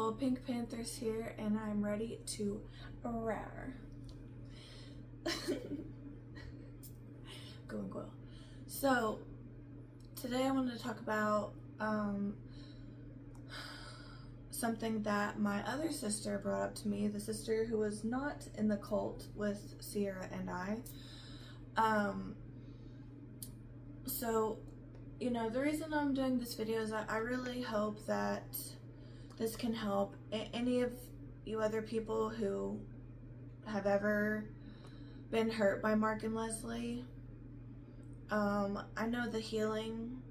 So Pink Panther's here and I'm ready to roar. Going well. So today I wanted to talk about something that my other sister brought up to me, the sister who was not in the cult with Sierra and I. So, you know, the reason I'm doing this video is that I really hope that this can help any of you other people who have ever been hurt by Mark and Leslie. I know the healing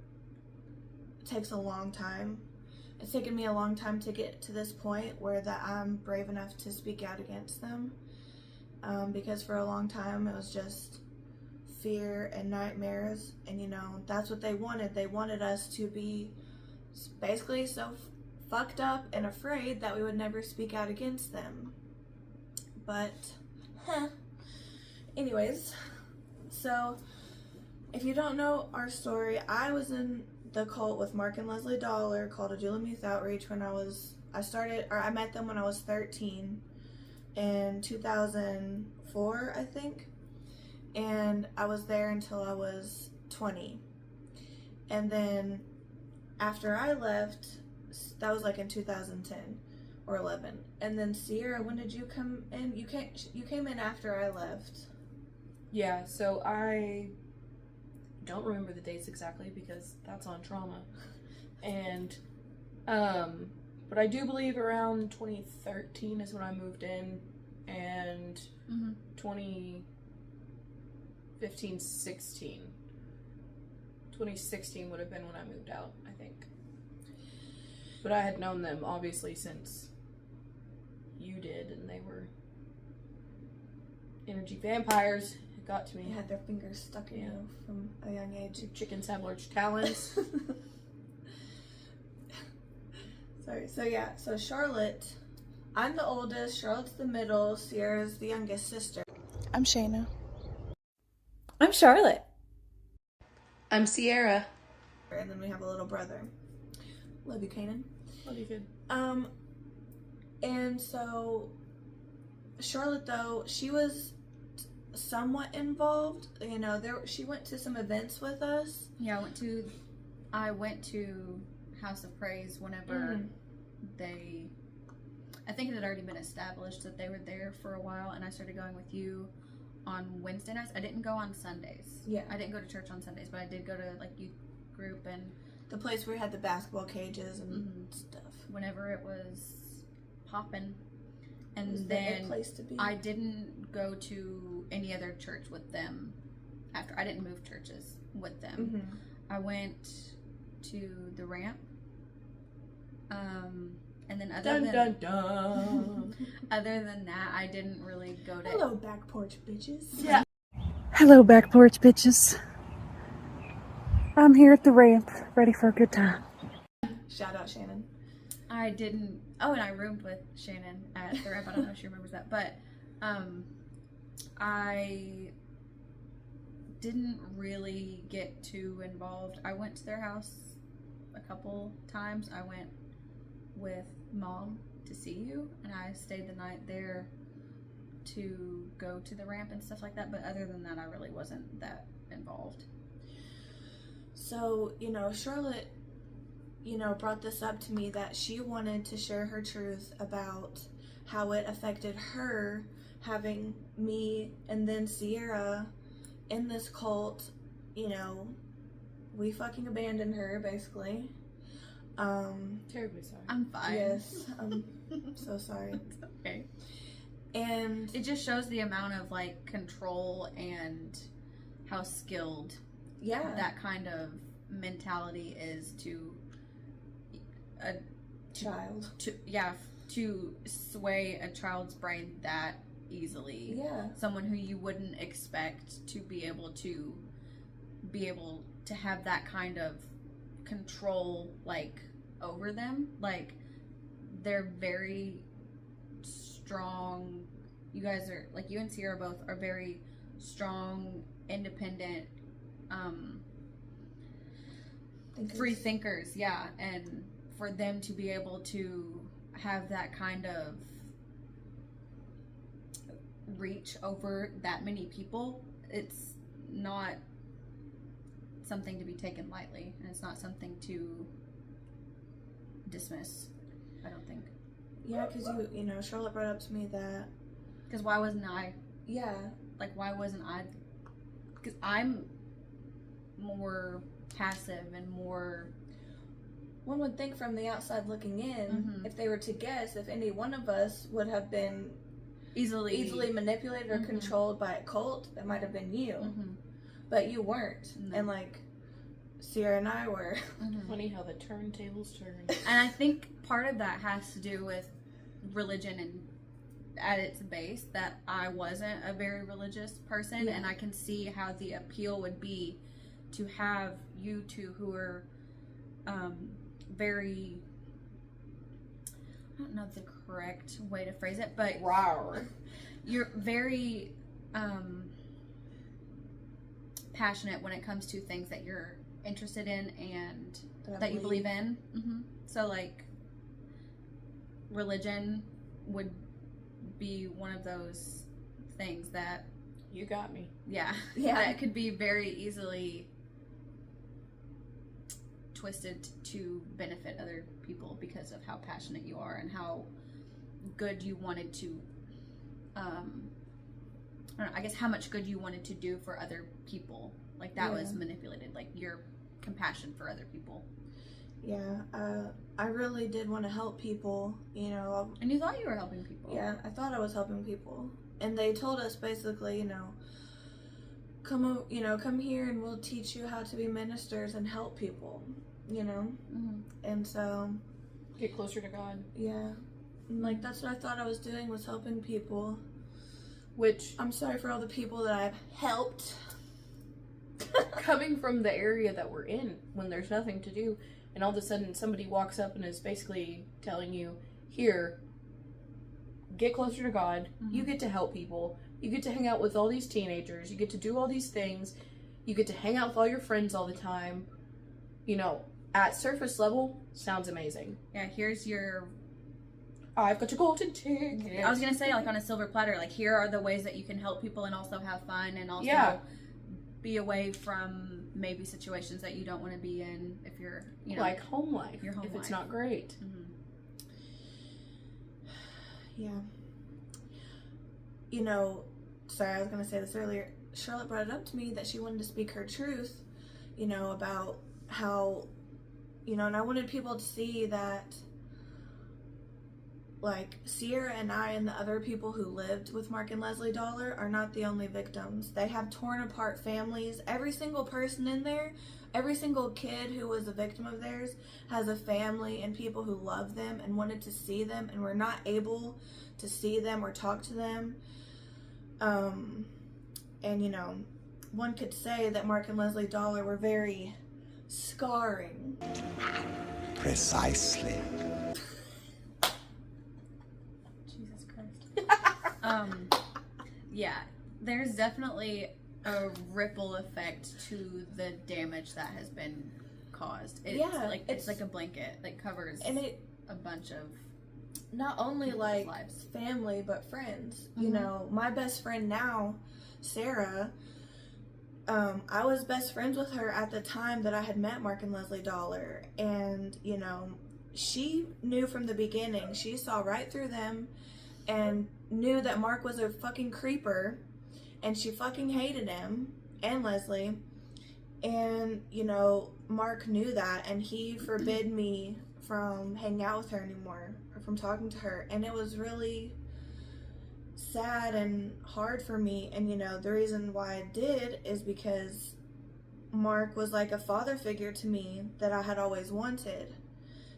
takes a long time. It's taken me a long time to get to this point where that I'm brave enough to speak out against them. Because for a long time it was just fear and nightmares, and you know, that's what they wanted. They wanted us to be basically so fucked up and afraid that we would never speak out against them. But, anyways, so if you don't know our story, I was in the cult with Mark and Leslie Dollar called Adulam Youth Outreach when I met them when I was 13 in 2004, I think. And I was there until I was 20. And then after I left, that was like in 2010 or 11. And then Sierra, when did you come in? You came in after I left. Yeah, so I don't remember the dates exactly because that's on trauma. And but I do believe around 2013 is when I moved in, and 2016 would have been when I moved out, I think. But I had known them obviously since you did, and they were energy vampires. It got to me. They had their fingers stuck in you from a young age. Chickens have large talons. Sorry. So Charlotte, I'm the oldest, Charlotte's the middle, Sierra's the youngest sister. I'm Shayna. I'm Charlotte. I'm Sierra. And then we have a little brother. Love you, Kanan. Love you, kid. And so Charlotte, though, she was somewhat involved. You know, she went to some events with us. Yeah, I went to House of Praise whenever I think it had already been established that they were there for a while, and I started going with you on Wednesday nights. I didn't go on Sundays. Yeah. I didn't go to church on Sundays, but I did go to like youth group and the place where we had the basketball cages and stuff. Whenever it was popping. And it was then the place to be. I didn't go to any other church with them after. I didn't move churches with them. I went to the ramp. And then other than that, I didn't really go to. Hello, back porch bitches. Yeah. Hello, back porch bitches. I'm here at the ramp, ready for a good time. Shout out Shannon. I didn't. Oh, and I roomed with Shannon at the ramp. I don't know if she remembers that, but I didn't really get too involved. I went to their house a couple times. I went with Mom to see you, and I stayed the night there to go to the ramp and stuff like that, but other than that I really wasn't that involved. So, you know, Charlotte, you know, brought this up to me that she wanted to share her truth about how it affected her having me and then Sierra in this cult. You know, we fucking abandoned her basically. Terribly sorry. I'm fine. Yes, I'm so sorry. It's okay. And it just shows the amount of like control and how skilled that kind of mentality is to a child. To sway a child's brain that easily. Yeah. Someone who you wouldn't expect to be able to have that kind of control like over them. Like they're very strong. You guys are like, you and Sierra both are very strong, independent, free thinkers. Yeah. And for them to be able to have that kind of reach over that many people, it's not something to be taken lightly, and it's not something to dismiss, I don't think. Yeah, because you know, Charlotte brought up to me that. Because why wasn't I? Yeah. Like, why wasn't I? Because I'm more passive and more. One would think from the outside looking in, if they were to guess, if any one of us would have been easily manipulated or controlled by a cult, it might have been you. But you weren't. No. And like, Sierra and I were. Funny how the turntables turn. And I think part of that has to do with religion and at its base, that I wasn't a very religious person, and I can see how the appeal would be to have you two who are very, I don't know the correct way to phrase it, but Rawr. you're very passionate when it comes to things that you're interested in and that you believe in. So like religion would be one of those things that You got me. that could be very easily twisted to benefit other people because of how passionate you are and how good you wanted to I don't know, I guess how much good you wanted to do for other people. Like that was manipulated, like your compassion for other people. I really did want to help people, you know. And you thought you were helping people. Yeah, I thought I was helping people. And they told us basically, you know, come here and we'll teach you how to be ministers and help people, you know. And so Get closer to God. yeah, and like that's what I thought I was doing, was helping people. Which, I'm sorry for all the people that I've helped. coming from the area that we're in, when there's nothing to do, and all of a sudden somebody walks up and is basically telling you, here, get closer to God, you get to help people, you get to hang out with all these teenagers, you get to do all these things, you get to hang out with all your friends all the time, you know, at surface level, sounds amazing. Yeah, here's your... I've got your golden ticket. I was gonna say, like, on a silver platter, like, here are the ways that you can help people and also have fun and also be away from maybe situations that you don't want to be in if you're, you know, like home life, your home if life. it's not great. Yeah. You know, sorry, I was going to say this earlier. Charlotte brought it up to me that she wanted to speak her truth, you know, about how, you know, and I wanted people to see that, like, Sierra and I and the other people who lived with Mark and Leslie Dollar are not the only victims. They have torn apart families. Every single person in there, every single kid who was a victim of theirs has a family and people who love them and wanted to see them and were not able to see them or talk to them. And, you know, one could say that Mark and Leslie Dollar were very scarring. Precisely. Jesus Christ. Yeah, there's definitely a ripple effect to the damage that has been caused. It's like a blanket that covers and it a bunch of not only like lives. family but friends. You know, my best friend now, Sarah, I was best friends with her at the time that I had met Mark and Leslie Dollar, and you know, she knew from the beginning. She saw right through them and knew that Mark was a fucking creeper, and she fucking hated him and Leslie. And you know, Mark knew that, and he forbid me from hanging out with her anymore or from talking to her, and it was really sad and hard for me. And you know, the reason why I did is because Mark was like a father figure to me that I had always wanted,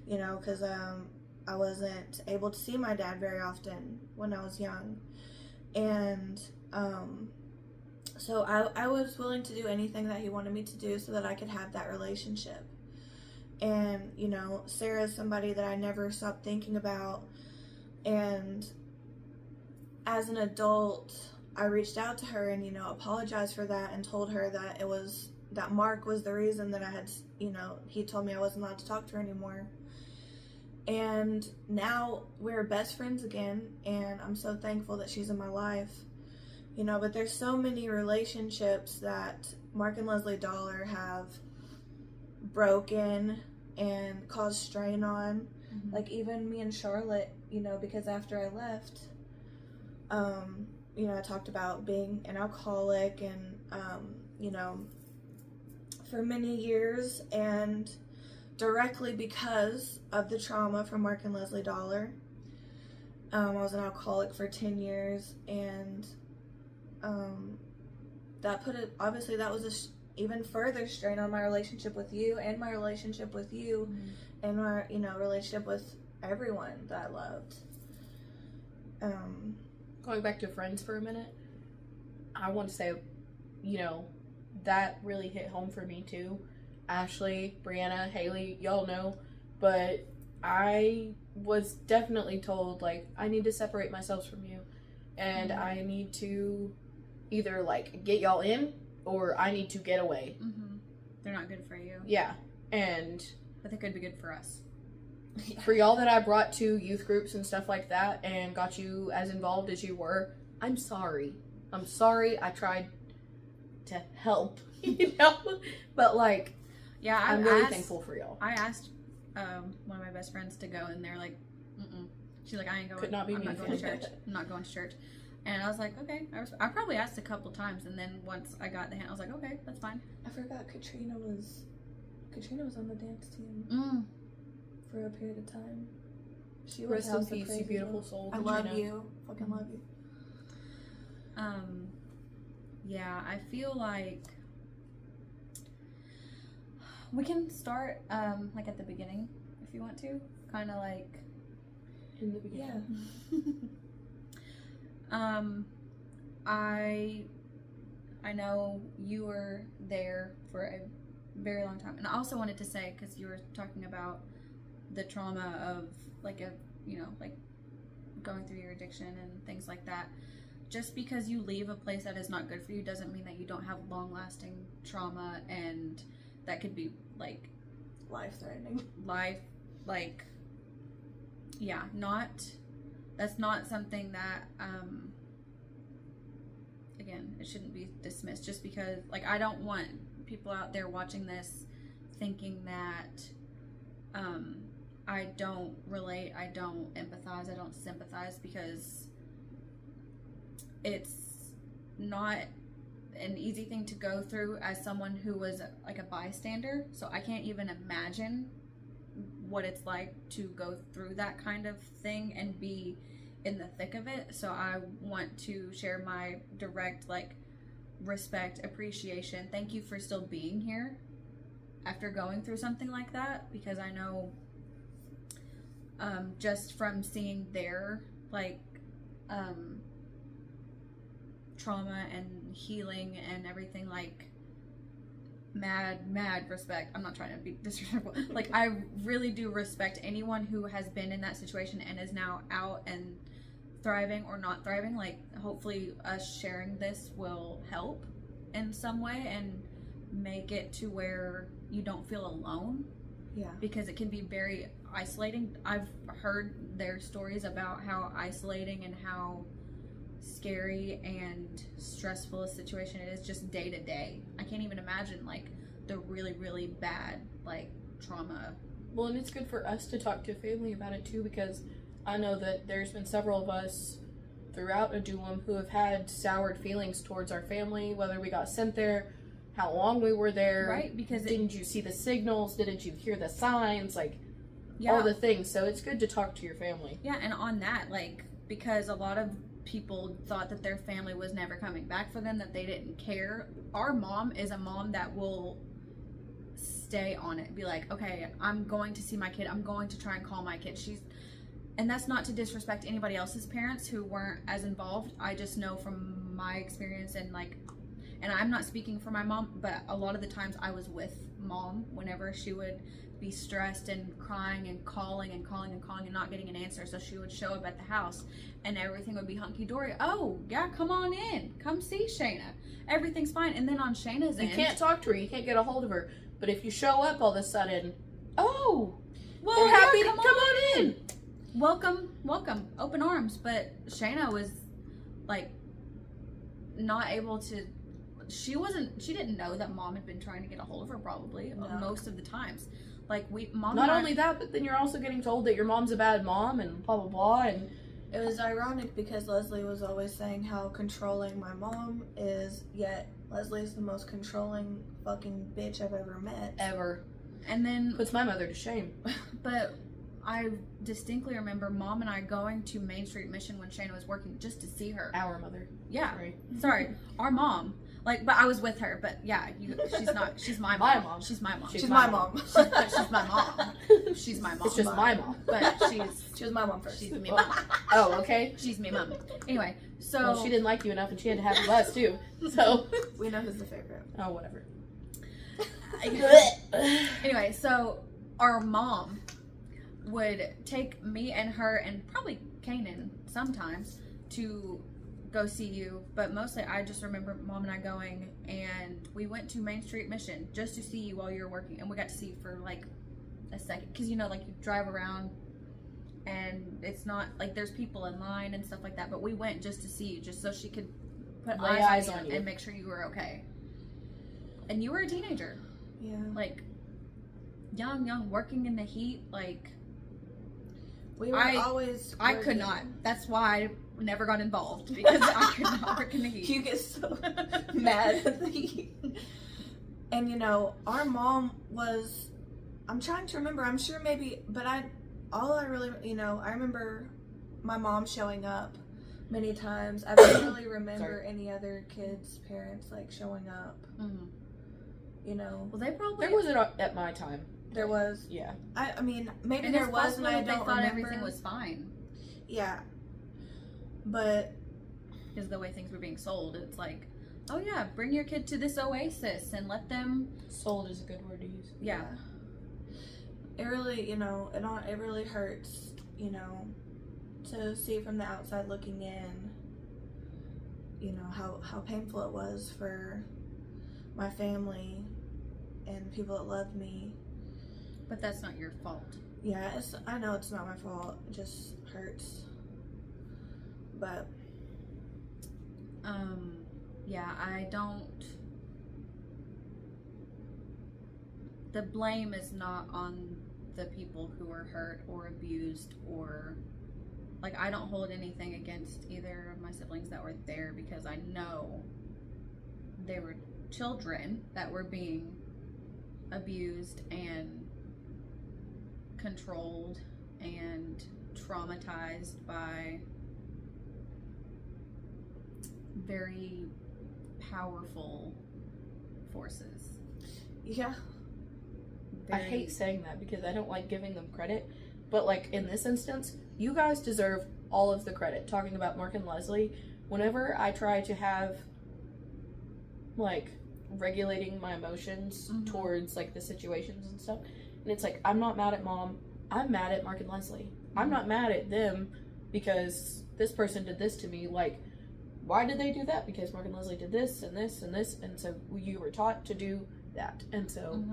you know, because I wasn't able to see my dad very often when I was young. And so I was willing to do anything that he wanted me to do so that I could have that relationship. And you know, Sarah's somebody that I never stopped thinking about, and as an adult I reached out to her and, you know, apologized for that and told her that it was that Mark was the reason that I had, you know, he told me I wasn't allowed to talk to her anymore. And now we're best friends again, and I'm so thankful that she's in my life. You know, but there's so many relationships that Mark and Leslie Dollar have broken and caused strain on. Like even me and Charlotte, you know, because after I left, you know, I talked about being an alcoholic and, you know, for many years, and directly because of the trauma from Mark and Leslie Dollar. I was an alcoholic for 10 years, and that put it, obviously that was a even further strain on my relationship with you, and my relationship with you, and my, you know, relationship with everyone that I loved. Going back to friends for a minute, I want to say, you know, that really hit home for me too. Ashley, Brianna, Haley, y'all know, but I was definitely told, like, I need to separate myself from you, and I need to either, like, get y'all in, or I need to get away. They're not good for you. Yeah, and... But they could be good for us. For y'all that I brought to youth groups and stuff like that, and got you as involved as you were, I'm sorry. I'm sorry, I tried to help, you know? But, like... Yeah, I'm really thankful for y'all. I asked one of my best friends to go, and they're like, mm-mm. She's like, I ain't going. Could not be I'm me. not going to church. I'm not going to church. And I was like, okay. I probably asked a couple times, and then once I got the hint, I was like, okay, that's fine. I forgot Katrina was on the dance team for a period of time. She was Rest in peace, you beautiful soul. I love you. Fucking love you. Yeah, I feel like we can start like at the beginning if you want to, kind of like in the beginning. Yeah. I know you were there for a very long time, and I also wanted to say, because you were talking about the trauma of like a, you know, like going through your addiction and things like that. Just because you leave a place that is not good for you doesn't mean that you don't have long-lasting trauma, and that could be like life-threatening. That's not something that again, it shouldn't be dismissed just because, like, I don't want people out there watching this thinking that I don't relate, I don't empathize, I don't sympathize, because it's not an easy thing to go through as someone who was like a bystander. So I can't even imagine what it's like to go through that kind of thing and be in the thick of it. So I want to share my direct, like, respect, appreciation. Thank you for still being here after going through something like that, because I know just from seeing their like trauma and healing and everything, like, mad respect. I'm not trying to be disrespectful. Like, I really do respect anyone who has been in that situation and is now out and thriving or not thriving. Like, hopefully us sharing this will help in some way and make it to where you don't feel alone. Yeah. Because it can be very isolating. I've heard their stories about how isolating and how scary and stressful a situation it is just day to day. I can't even imagine, like, the really, really bad, like, trauma. Well, and it's good for us to talk to family about it too, because I know that there's been several of us throughout Adullam who have had soured feelings towards our family, whether we got sent there, how long we were there, right? Because didn't you see the signals? Didn't you hear the signs? Like, yeah, all the things. So it's good to talk to your family. Yeah, and on that, like, because a lot of people thought that their family was never coming back for them, that they didn't care. Our mom is a mom that will stay on it, be like, okay, I'm going to see my kid, I'm going to try and call my kid. And that's not to disrespect anybody else's parents who weren't as involved. I just know from my experience, and like, and I'm not speaking for my mom, but a lot of the times I was with mom whenever she would be stressed and crying and calling and not getting an answer. So she would show up at the house and everything would be hunky-dory. Oh, yeah, come on in. Come see Shayna. Everything's fine. And then on Shayna's end, you can't talk to her. You can't get a hold of her. But if you show up all of a sudden, oh, Well, We're yeah, happy to come come on in. welcome, open arms. But Shayna was like not able to. She didn't know that Mom had been trying to get a hold of her probably most of the times. Like Mom. Not only that, but then you're also getting told that your mom's a bad mom and blah blah blah. And it was ironic because Leslie was always saying how controlling my mom is, yet Leslie's the most controlling fucking bitch I've ever met. Ever. And then Puts my mother to shame. But I distinctly remember Mom and I going to Main Street Mission when Shayna was working just to see her. Our mother. Yeah. Sorry. Our mom. Like, but I was with her. But yeah, she's my mom. My mom. She's my mom. She's my mom. She's my mom. She's my mom. It's just my mom. But she was my mom first. She's me mom. Oh, okay. She's me mom. Anyway, so Well, she didn't like you enough and she had to have you us too. So we know who's the favorite. oh, whatever. Anyway, so our mom would take me and her and probably Kanan sometimes to go see you, but mostly I just remember Mom and I going, and we went to Main Street Mission just to see you while you were working, and we got to see you for like a second, because you know, like you drive around and it's not like there's people in line and stuff like that, but we went just to see you, just so she could put eyes on you and make sure you were okay. And you were a teenager. Yeah. Like young, working in the heat, like we were always I could not. That's why I never got involved, because I could not work in the heat. You get so mad at the heat. And you know, our mom was, I'm trying to remember, I'm sure maybe, but I remember my mom showing up many times. I don't really remember any other kids' parents like showing up. Mm-hmm. You know, Well, they probably There wasn't at my time. there was. Yeah. I mean, maybe and there it's was, and possible I that they don't thought remember. everything was fine, Yeah, but because the way things were being sold, it's like, oh yeah, bring your kid to this oasis and let them. Sold is a good word to use. Yeah. it really, you know, it really hurts, you know, to see from the outside looking in, you know, how painful it was for my family and people that loved me. But that's not your fault. Yeah, I know it's not my fault. It just hurts. But yeah, I don't. The blame is not on the people who were hurt or abused, or like, I don't hold anything against either of my siblings that were there, because I know they were children that were being abused and controlled and traumatized by very powerful forces. yeah, I hate saying that because I don't like giving them credit, but like in this instance, you guys deserve all of the credit. Talking about Mark and Leslie, whenever I try to have like regulating my emotions towards like the situations and stuff, and it's like, I'm not mad at Mom, I'm mad at Mark and Leslie. I'm not mad at them because this person did this to me. Like, why did they do that? Because Mark and Leslie did this and this and this, and so you were taught to do that, and so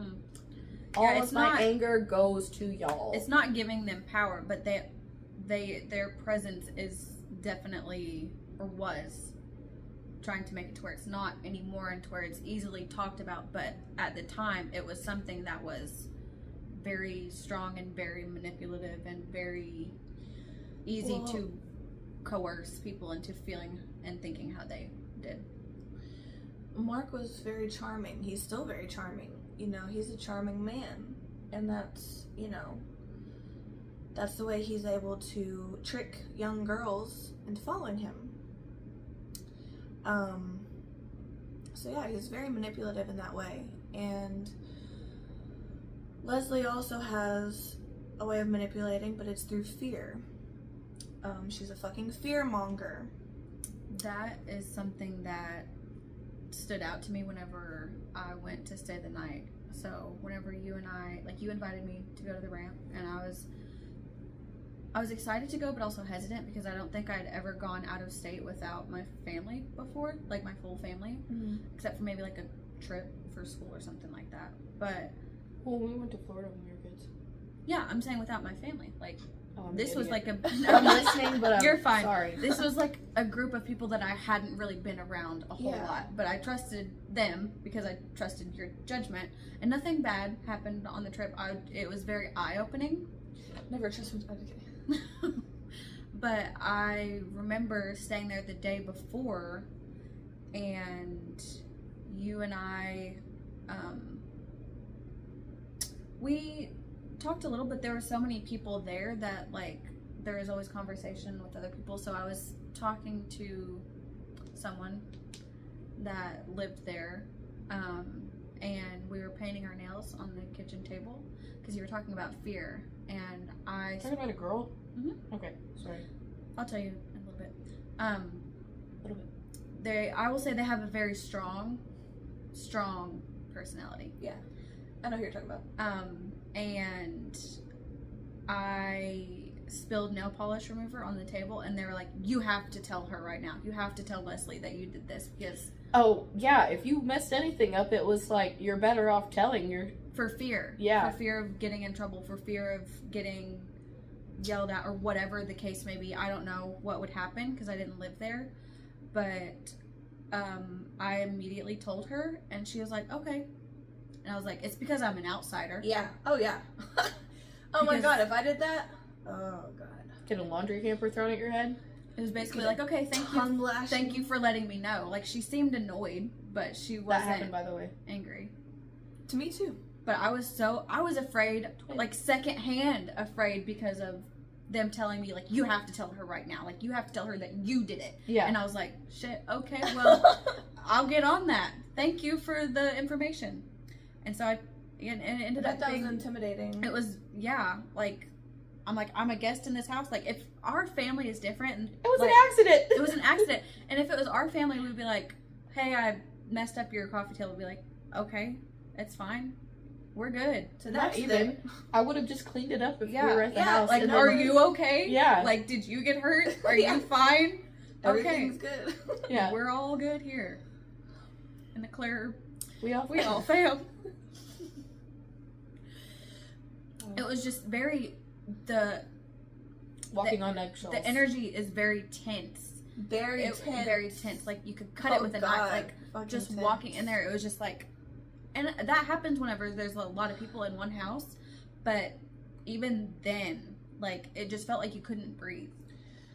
all of my anger goes to y'all. It's not giving them power, but their presence is definitely, or was, trying to make it to where it's not anymore and to where it's easily talked about. But at the time, it was something that was very strong and very manipulative and very easy to coerce people into feeling and thinking how they did. Mark was very charming. He's still very charming. You know, he's a charming man. And that's, you know, that's the way he's able to trick young girls into following him. So yeah, he's very manipulative in that way. And Leslie also has a way of manipulating, but it's through fear. She's a fucking fear monger. That is something that stood out to me whenever I went to stay the night. So whenever you and I, like, you invited me to go to the ramp, and I was excited to go, but also hesitant, because I don't think I'd ever gone out of state without my family before, like my full family, except for maybe like a trip for school or something like that. But well, we went to Florida when we were kids. Yeah, I'm saying without my family. Like, Oh, I'm this an was idiot. like I'm listening, but you're fine. Sorry. This was like a group of people that I hadn't really been around a whole lot, but I trusted them because I trusted your judgment, and nothing bad happened on the trip. It was very eye-opening. Never trust me. But I remember staying there the day before, and you and I, we talked a little bit. There were so many people there that, like, there was always conversation with other people. So I was talking to someone that lived there, and we were painting our nails on the kitchen table because you were talking about fear, and I Talking about a girl? Mhm. Okay, sorry. I'll tell you in a little bit. A little bit. I will say they have a very strong personality. Yeah, I know who you're talking about. And I spilled nail polish remover on the table, and they were like, "You have to tell her right now. You have to tell Leslie that you did this because." Oh, yeah, if you messed anything up, it was like, you're better off telling your... For fear. Yeah. For fear of getting in trouble, for fear of getting yelled at, or whatever the case may be. I don't know what would happen because I didn't live there. But I immediately told her, and she was like, okay. And I was like, it's because I'm an outsider. Yeah. Oh, yeah. Oh, my Because- God. If I did that, oh, God. Get a laundry hamper thrown at your head? It was basically like, okay, thank you for letting me know. Like, she seemed annoyed, but she That wasn't happened, by the way. angry. To me, too. But I was afraid, like secondhand afraid because of them telling me, like, you have to tell her right now. Like, you have to tell her that you did it. Yeah. And I was like, shit, okay, well, I'll get on that. Thank you for the information. And so and it ended up That being... was intimidating. It was, yeah, like, I'm a guest in this house. Like, if our family is different... And, It was like, an accident! It was an accident. And if it was our family, we'd be like, hey, I messed up your coffee table. We'd be like, okay, it's fine. We're good. So Not that's even. I would have just cleaned it up if we were at the Yeah, house. Like, and are then- you okay? Yeah. Like, did you get hurt? Are Yeah. you fine? Everything's good. Yeah. We're all good here. In the clear, We all fam. It was just very, walking on eggshells. the energy is very tense. Very tense. Very tense. Like, you could cut it with a God. knife. Like, Fucking just tense. walking in there, it was just like, and that happens whenever there's a lot of people in one house, but even then, like, it just felt like you couldn't breathe.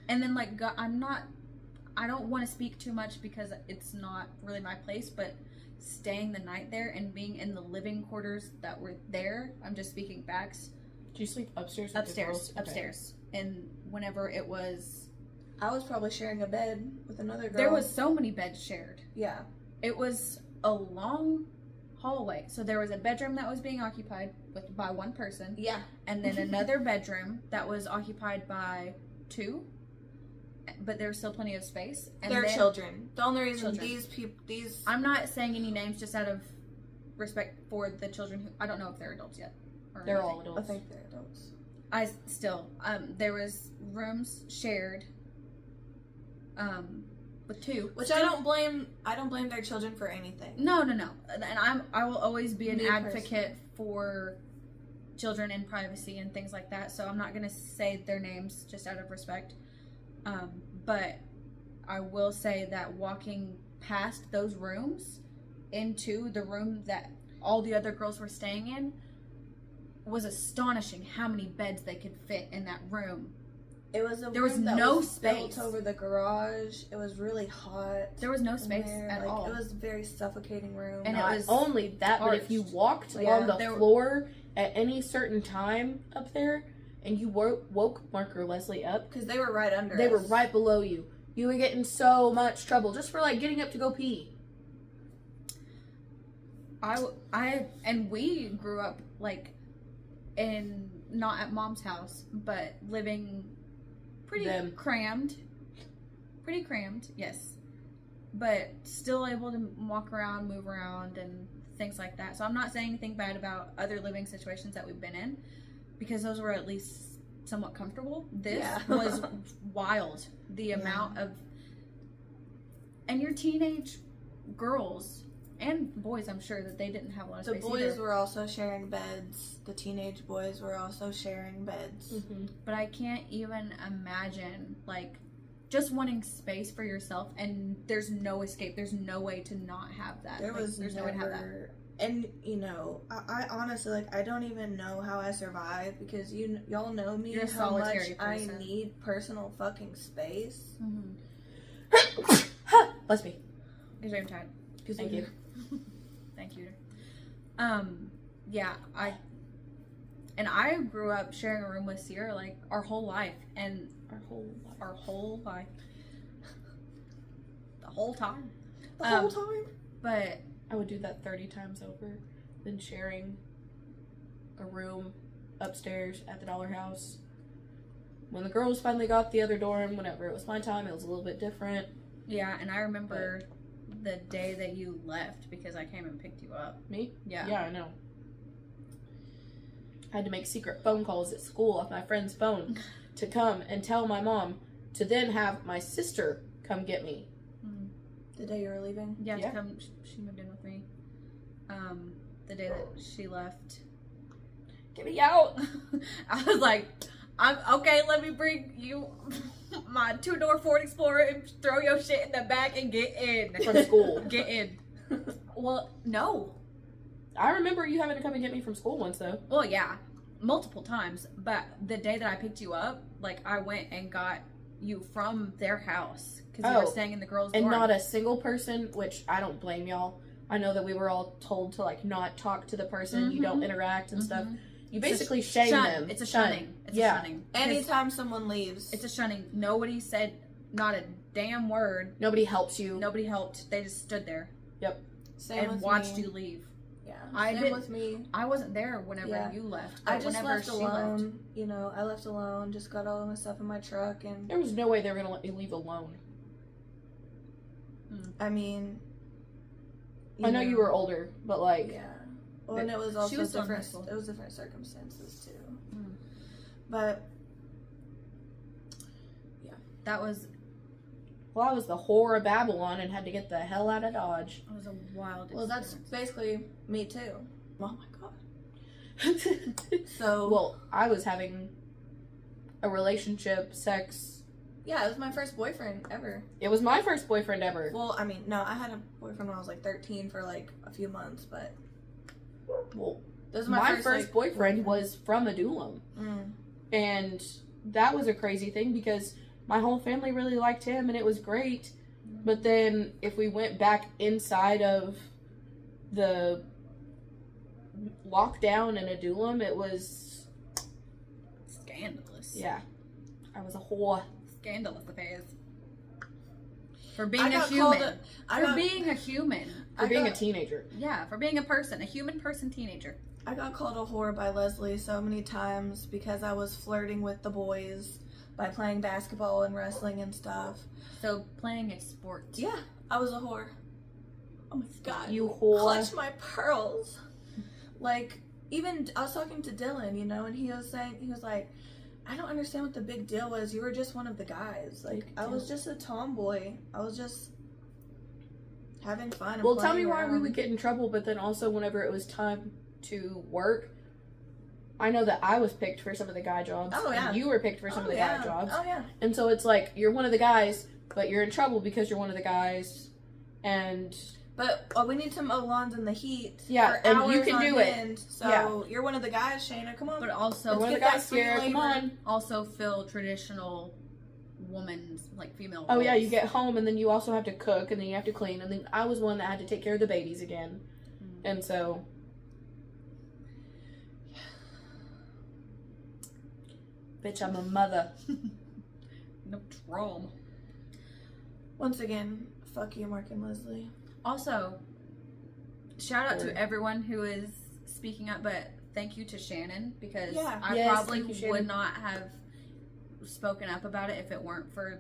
And then, like, I don't want to speak too much because it's not really my place, but staying the night there and being in the living quarters that were there, I'm just speaking facts. Did you sleep upstairs? With the girls? Okay. Upstairs. And whenever it was, I was probably sharing a bed with another girl. there was so many beds shared. Yeah. It was a long hallway. So there was a bedroom that was being occupied by one person. Yeah. And then another bedroom that was occupied by two. But there was still plenty of space. And They're then, children. The only reason Children. these I'm not saying any names just out of respect for the children who, I don't know if they're adults yet. Or They're anything. all I adults. think they're adults. There was rooms shared, with two. Which Still- I don't blame their children for anything. No. And I will always be an Me advocate for children and privacy and things like that. So I'm not gonna say their names just out of respect. But I will say that walking past those rooms into the room that all the other girls were staying in was astonishing how many beds they could fit in that room. It was a There was room that no was built space. over the garage. It was really hot. There was no in space there. at Like, all. It was a very suffocating room. And it Not was only that, but if you arched. walked Yeah, on the there were- floor at any certain time up there, and you woke Mark or Leslie up, because they were right under they us. were right below you. You would get in so much trouble just for like getting up to go pee. And we grew up like in not at mom's house, but living pretty Them. crammed. Pretty crammed, yes. But still able to walk around, move around, and things like that. So I'm not saying anything bad about other living situations that we've been in, because those were at least somewhat comfortable. This Yeah. was wild. The amount of, and your teenage girls and boys, I'm sure that they didn't have a lot of The space boys either. were also sharing beds. The teenage boys were also sharing beds. Mm-hmm. But I can't even imagine, like, just wanting space for yourself, and there's no escape. There's no way to not have that. There Like, was there's no way to have that. never, and you know, I honestly, like, I don't even know how I survived, because y'all know me, You're a how much solitary person. I need personal fucking space. Bless me. Because I'm tired. Thank you. Thank you. Yeah, I grew up sharing a room with Sierra like our whole life, and Our whole life. the whole time. The whole time. But I would do that 30 times over than sharing a room upstairs at the Dollar House. When the girls finally got the other dorm, whenever it was my time, it was a little bit different. yeah, and I remember the day that you left because I came and picked you up. Me? Yeah. Yeah, I know. I had to make secret phone calls at school off my friend's phone to come and tell my mom to then have my sister come get me. The day you were leaving. Yeah, Yeah. to come. She moved in with me. The day that she left, Get me out! I was like, "I'm okay. Let me bring you my 2-door Ford Explorer and throw your shit in the back and get in From school. Get in." Well, no. I remember you having to come and get me from school once, though. Well, yeah, multiple times. But the day that I picked you up, like, I went and got you from their house because you were staying in the girls' And dorm. not a single person, which I don't blame y'all. I know that we were all told to, like, not talk to the person, you don't interact and stuff. You basically shame them. It's a shunning. It's a shunning. Anytime someone leaves, It's a shunning. Nobody said not a damn word. Nobody helps you. Nobody helped. They just stood there same and with watched me. you leave. Yeah, I same did- with me. I wasn't there whenever Yeah. you left. I But just whenever left she alone. left. You know, I left alone. Just got all of my stuff in my truck, and There was no way they were going to let me leave alone. I mean, I know you were older, but, like... Yeah. Well, and it was also was still in high different. school. It was different circumstances too. Mm. But That was Well, I was the whore of Babylon and had to get the hell out of Dodge. a wild. well, that's experience. basically me too. Oh my god. So Well, I was having a relationship, sex. yeah, it was my first boyfriend ever. It was my first boyfriend ever. Well, I mean, no, I had a boyfriend when I was like 13 for like a few months, but Well, this was my first first like, boyfriend was from Adulam. Mm. And that was a crazy thing because my whole family really liked him and it was great. But then if we went back inside of the lockdown in Adulam, it was, Scandalous. yeah, I was a whore. Scandalous affairs. For I being a got human. called I For got- being a human. For being a teenager. Yeah, for being a person. A human person teenager. I got called a whore by Leslie so many times because I was flirting with the boys by playing basketball and wrestling and stuff. So, playing a sport. Yeah, I was a whore. Oh my god. You whore. Clutch my pearls. Like, even I was talking to Dylan, you know, and he was like, I don't understand what the big deal was. You were just one of the guys. Like, I was just a tomboy. I was just having fun. And Well, tell me playing why we around. would get in trouble, but then also whenever it was time to work, I know that I was picked for some of the guy jobs. Oh, yeah. And you were picked for some of the guy jobs. Oh yeah. And so it's like, you're one of the guys, but you're in trouble because you're one of the guys. And But we need to mow lawns in the heat. Yeah, for and you hours can on do it. end. So Yeah. you're one of the guys, Shayna. Come on. But also, you're one of the get that guys free here, come labor. on. also fill traditional woman's, like, female Oh yeah, roles. you get home and then you also have to cook and then you have to clean. And then I was one that had to take care of the babies again. And so... Bitch, I'm a mother. No trauma. Once again, fuck you, Mark and Leslie. Also, shout out Sure. to everyone who is speaking up, but thank you to Shannon because Yeah. I Yes, probably thank you, would Shannon. not have spoken up about it if it weren't for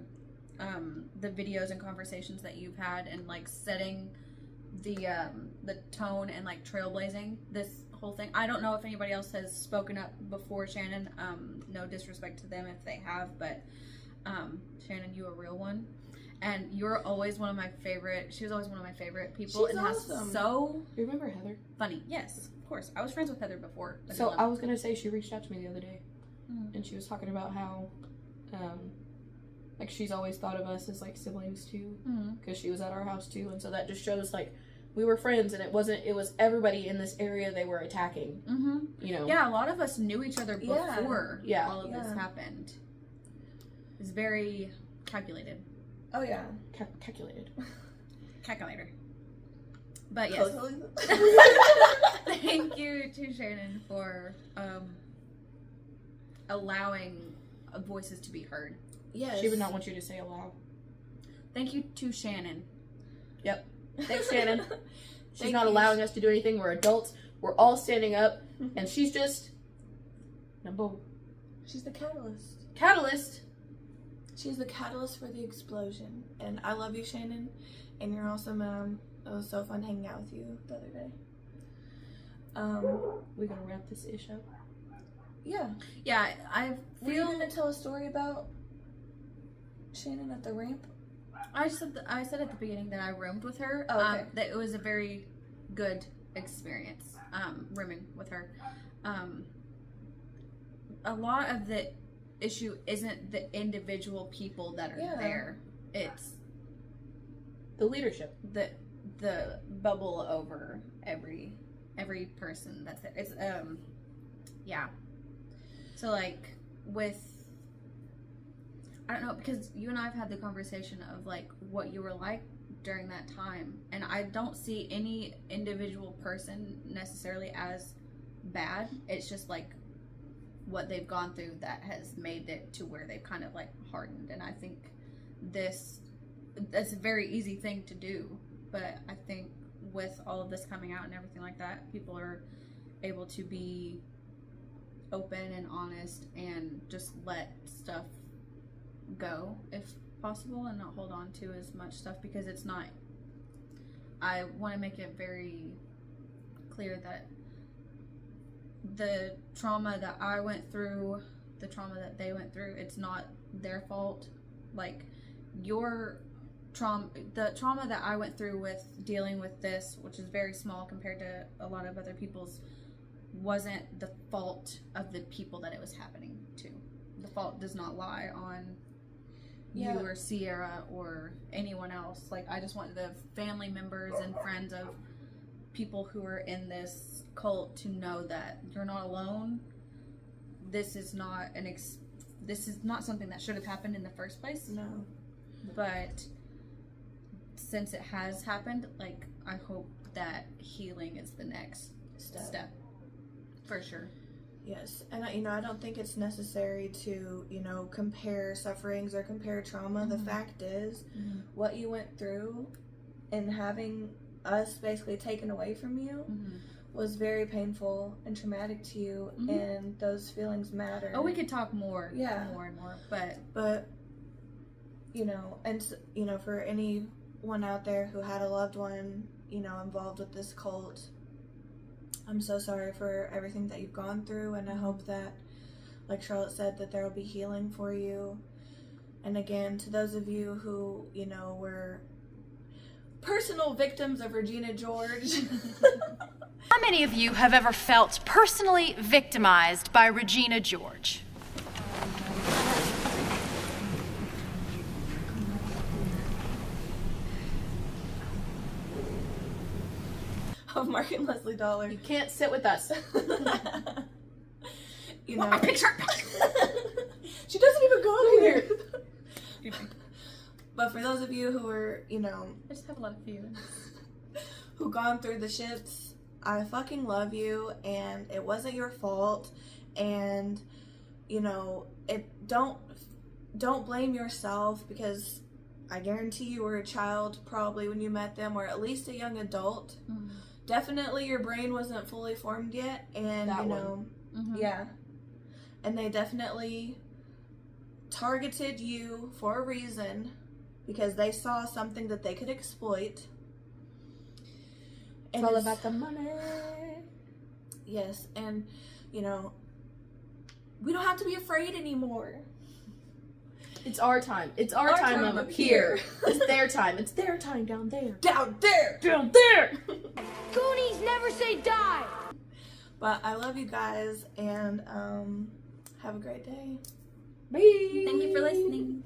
the videos and conversations that you've had and like setting the tone and like trailblazing this whole thing. I don't know if anybody else has spoken up before Shannon. No disrespect to them if they have, but Shannon, you a real one. And you're always one of my favorite. She was always one of my favorite people. She's and awesome. So You remember Heather? funny. Yes, of course. I was friends with Heather before. So I was gonna say she reached out to me the other day, Mm. and she was talking about how, like she's always thought of us as like siblings too, because she was at our house too, and so that just shows like we were friends, and it was everybody in this area they were attacking. Mm-hmm. You know. Yeah, a lot of us knew each other before Yeah. all of this happened. It's very calculated. Oh yeah. Calculated. Calculator. But yes. Thank you to Shannon for allowing voices to be heard. Yes. She would not want you to say aloud. Thank you to Shannon. Yep. Thanks, Shannon. She's Thank not you. allowing us to do anything. We're adults. We're all standing up, and she's just She's the catalyst. catalyst. She's the catalyst for the explosion. And I love you, Shannon. And you're awesome. It was so fun hanging out with you the other day. We're gonna wrap this ish up. Yeah. Yeah, I Were you feel. gonna tell a story about Shannon at the ramp? I said at the beginning that I roomed with her. Oh, okay. That it was a very good experience. Rooming with her. A lot of the issue isn't the individual people that are there. It's The leadership. the bubble over every person that's there. It's yeah. So like with I don't know, because you and I have had the conversation of like what you were like during that time, and I don't see any individual person necessarily as bad. It's just like what they've gone through that has made it to where they've kind of like hardened. And I think that's a very easy thing to do, but I think with all of this coming out and everything like that, people are able to be open and honest and just let stuff go if possible and not hold on to as much stuff, because it's not. I want to make it very clear that the trauma that I went through, the trauma that they went through, it's not their fault. Like your trauma, the trauma that I went through with dealing with this, which is very small compared to a lot of other people's, wasn't the fault of the people that it was happening to. The fault does not lie on you or Sierra or anyone else. Like, I just want the family members and friends of people who are in this cult to know that you're not alone. This is not this is not something that should have happened in the first place. No. But since it has happened, like, I hope that healing is the next step. For sure. Yes, and I don't think it's necessary to, compare sufferings or compare trauma. Mm-hmm. The fact is, what you went through and having us basically taken away from you was very painful and traumatic to you, and those feelings matter. Oh, we could talk more, more and more, but for anyone out there who had a loved one, involved with this cult, I'm so sorry for everything that you've gone through, and I hope that, like Charlotte said, that there will be healing for you. And again, to those of you who, were personal victims of Regina George. How many of you have ever felt personally victimized by Regina George? Of Mark and Leslie Dollar. You can't sit with us. my picture. She doesn't even go here. But for those of you who are, I just have a lot of feelings. who gone through the shits, I fucking love you, and it wasn't your fault, and don't blame yourself, because I guarantee you were a child probably when you met them, or at least a young adult. Definitely your brain wasn't fully formed yet, and and they definitely targeted you for a reason, because they saw something that they could exploit. It's all about the money. Yes, and we don't have to be afraid anymore. It's our time. It's our time up here. It's their time. It's their time down there. Down there! Down there! Goonies never say die! But I love you guys, and have a great day. Bye. Thank you for listening.